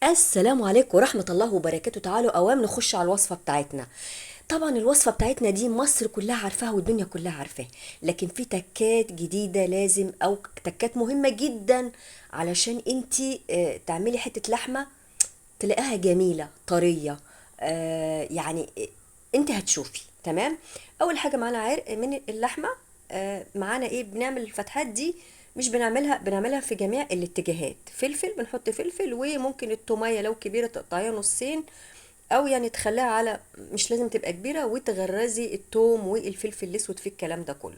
السلام عليكم ورحمة الله وبركاته. تعالوا أوام نخش على الوصفة بتاعتنا. طبعا الوصفة بتاعتنا دي مصر كلها عارفاها والدنيا كلها عارفاها، لكن في تكات جديدة لازم أو تكات مهمة جدا علشان انتي تعملي حتة لحمة تلاقيها جميلة طرية. يعني انت هتشوفي تمام. اول حاجة معانا عرق من اللحمة. معانا ايه؟ بنعمل الفتحات دي مش بنعملها في جميع الاتجاهات. فلفل، بنحط فلفل، وممكن التومية لو كبيرة تقطعيها نصين، او يعني تخليها على، مش لازم تبقى كبيره، وتغرزي التوم والفلفل الاسود في الكلام ده كله.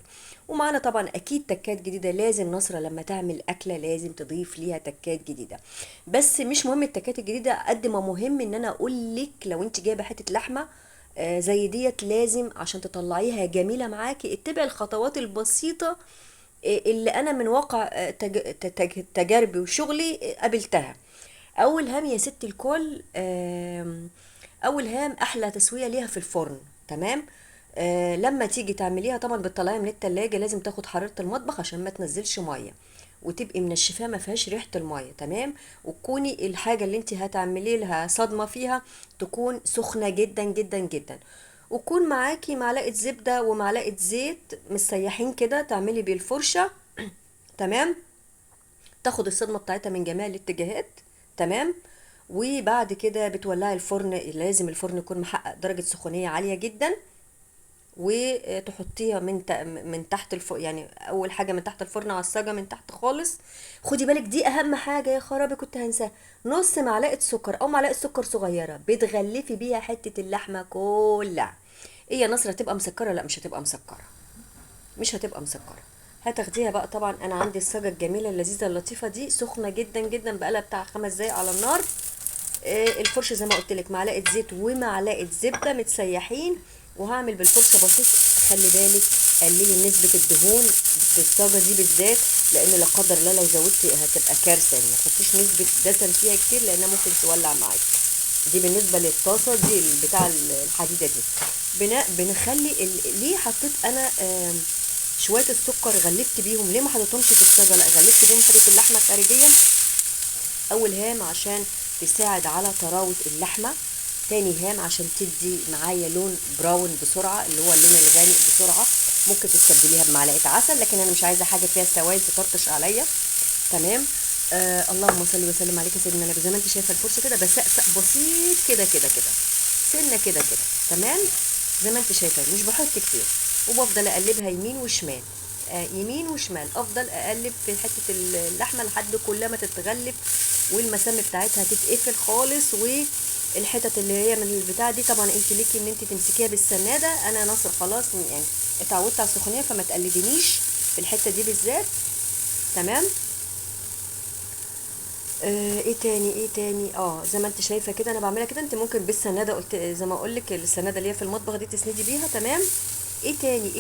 ومعانا طبعا اكيد تكات جديده، لازم نصرة لما تعمل اكله لازم تضيف ليها تكات جديده. بس مش مهم التكات الجديده قد ما مهم ان انا اقول لك لو انت جايبه حته لحمه زي ديت، لازم عشان تطلعيها جميله معاكي اتبعي الخطوات البسيطه اللي انا من واقع تجاربي وشغلي قابلتها. اول هام يا ست الكل، اول هام احلى تسويه ليها في الفرن. تمام. لما تيجي تعمليها طبعا بتطلعيها من التلاجة، لازم تاخد حرارة المطبخ عشان ما تنزلش مية، وتبقي منشفاها ما فيهاش ريحة المية. تمام. وتكوني الحاجة اللي انت هتعملي لها صدمة فيها تكون سخنة جدا جدا جدا. وكون معاكي معلقة زبدة ومعلقة زيت مسيحين كده تعملي بالفرشة. تمام. تاخد الصدمة بتاعتها من جميع الاتجاهات. تمام. وبعد كده بتولعي الفرن، لازم الفرن يكون محقق درجة سخونية عالية جدا، وتحطيها من تحت يعني اول حاجه من تحت الفرن على الصاجه من تحت خالص. خدي بالك دي اهم حاجه، يا خرابي كنت هنساها. نص معلقه سكر او معلقه سكر صغيره بتغلفي بيها حته اللحمه كلها. ايه يا نصر، هتبقى مسكره؟ لا مش هتبقى مسكره، مش هتبقى مسكره. هتاخديها بقى، طبعا انا عندي الصاجه الجميله اللذيذه اللطيفه دي سخنه جدا جدا، بقالها بتاع 5 دقايق على النار. الفرشه زي ما قلت لك معلقه زيت ومعلقه زبده متسيحين، وهعمل بالفرشه بسيط. خلي بالك قللي نسبه الدهون في الصاجه دي بالذات، لان لا قدر الله لو زودتي هتبقى كارثه. يعني ما تحطيش نسبه دسم فيها كتير لانها ممكن تولع معاكي. دي بالنسبه للطاسه دي بتاع الحديده دي. بنخلي ليه حطيت انا شويه السكر غلفت بيهم؟ ليه ما حطيتهمش في الصاجه؟ لا غلفت بيهم حته اللحمه خارجيا. اول هام عشان تساعد على طراوة اللحمة. تاني هام عشان تدي معايا لون براون بسرعة، اللي هو اللون الغامق بسرعة. ممكن تستبدليها بمعلقة عسل، لكن انا مش عايزة حاجة فيها سوائل تطرطش عليا. تمام. اللهم صل وسلم عليك يا سيدنا النبي. زي ما انت شايفه الفرشه كده بسقسق بسيط كده كده كده، سنه كده كده. تمام. زي ما انت شايفه مش بحط كتير، وبفضل اقلبها يمين وشمال. يمين وشمال، افضل اقلب في حته اللحمه لحد كلها ما تتغلف والمسام بتاعتها تتقفل خالص. والحتت اللي هي من البتاع دي طبعا انت ليكي ان انت تمسكيها بالسناده. انا نصر خلاص يعني اتعودت على السخونيه، فما تقلدنيش في الحته دي بالذات. تمام. ايه تاني ايه تاني؟ زي ما انت شايفه كده انا بعملها كده. انت ممكن بالسناده، قلت زي ما اقول لك السناده اللي هي في المطبخ دي تسندي بيها. تمام. ايه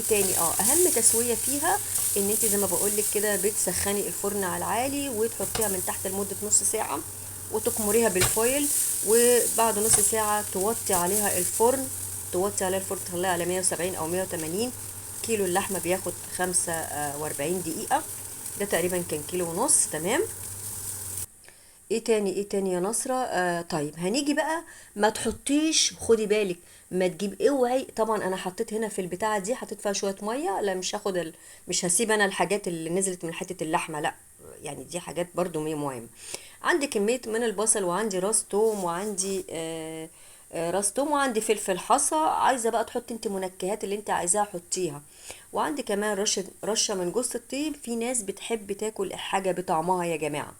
تاني اهم تسويه فيها ان انت زي ما بقول لك كده بتسخني الفرن على العالي وتحطيها من تحت لمده نص ساعه، وتكمريها بالفويل. وبعد نص ساعه توطي عليها الفرن. تخليها على 170 او 180. كيلو اللحمه بياخد 45 دقيقه. ده تقريبا كان كيلو ونص. تمام. ايه تاني يا نصرة؟ طيب هنيجي بقى. ما تحطيش، خدي بالك، ما تجيب، اوعي. طبعا انا حطيت هنا في البتاعه دي حطيت فيها شويه ميه. لا مش هاخد مش هسيب انا الحاجات اللي نزلت من حته اللحمه، لا. يعني دي حاجات برضو مهمه. عندي كميه من البصل، وعندي راس توم، وعندي راس توم، وعندي فلفل حصى. عايزه بقى تحطي انت منكهات اللي انت عايزاها حطيها. وعندي كمان رشه من جوز الطيب. في ناس بتحب تاكل الحاجه بطعمها يا جماعه،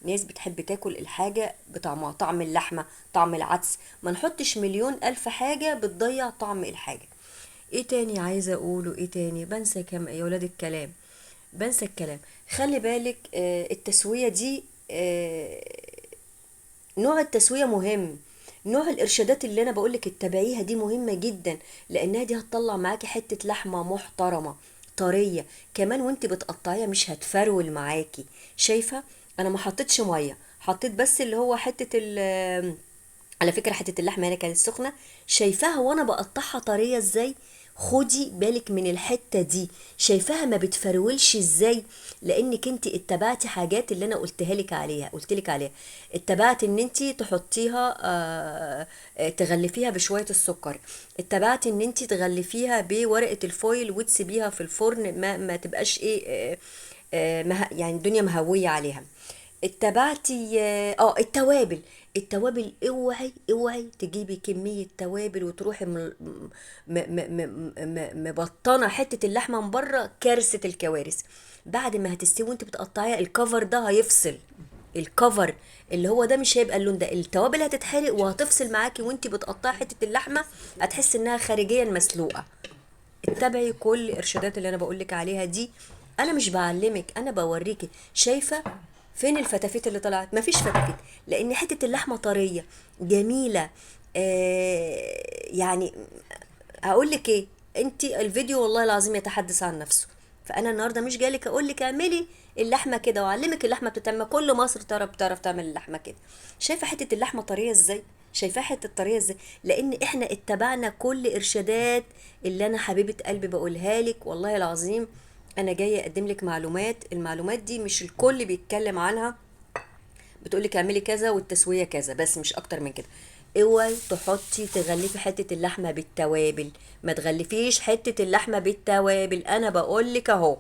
ناس بتحب تاكل الحاجة بطعمها، طعم اللحمة، طعم العدس. ما نحطش مليون ألف حاجة بتضيع طعم الحاجة. ايه تاني عايزة اقوله؟ ايه تاني؟ بنسى كم يا ولاد الكلام، بنسى الكلام. خلي بالك التسوية دي نوع التسوية مهم. نوع الارشادات اللي انا بقولك اتبعيها دي مهمة جدا، لانها دي هتطلع معاكي حتة لحمة محترمة طرية كمان، وانت بتقطعيها مش هتفرول معاكي. شايفة؟ انا ما حطيتش مية، حطيت بس اللي هو حتة على فكرة حتة اللحمة هنا كانت سخنة. شايفاها وانا بقطعها طرية ازاي؟ خدي بالك من الحتة دي. شايفاها ما بتفرولش ازاي؟ لانك انت اتبعتي حاجات اللي انا قلت لك عليها. اتبعتي ان انت تحطيها تغلفيها بشوية السكر. اتبعتي ان انت تغلفيها بورقة الفويل وتسيبيها في الفرن، ما تبقاش ايه يعني الدنيا مهوية عليها. اتبعتي التوابل. اوعي تجيبي كمية توابل وتروحي مبطنة حتة اللحمة من بره، كارثة الكوارث. بعد ما هتستوي وانت بتقطعيها، الكفر ده هيفصل. الكفر اللي هو ده مش هيبقى اللون ده، التوابل هتتحرق وهتفصل معاكي وانت بتقطعي حتة اللحمة، هتحس انها خارجيا مسلوقة. اتبعي كل الارشادات اللي انا بقولك عليها دي. انا مش بعلمك، انا بوريكي. شايفه فين الفتافيت اللي طلعت؟ مفيش فتافيت، لان حته اللحمه طريه جميله. يعني هقول لك ايه، انت الفيديو والله العظيم يتحدث عن نفسه. فانا النهارده مش جايلك اقول لك اعملي اللحمه كده واعلمك اللحمه بتتعمل، كل مصر بتعرف تعمل اللحمه كده. شايفه حته اللحمه طريه ازاي؟ شايفاها حته طريه ازاي؟ لان احنا اتبعنا كل ارشادات اللي انا حبيبه قلبي بقولها لك والله العظيم. انا جايه اقدم لك معلومات، المعلومات دي مش الكل بيتكلم عنها. بتقولك اعملي كذا والتسويه كذا، بس مش اكتر من كده. اوعي تغلفي حته اللحمه بالتوابل. ما تغلفيش حته اللحمه بالتوابل، انا بقولك اهو.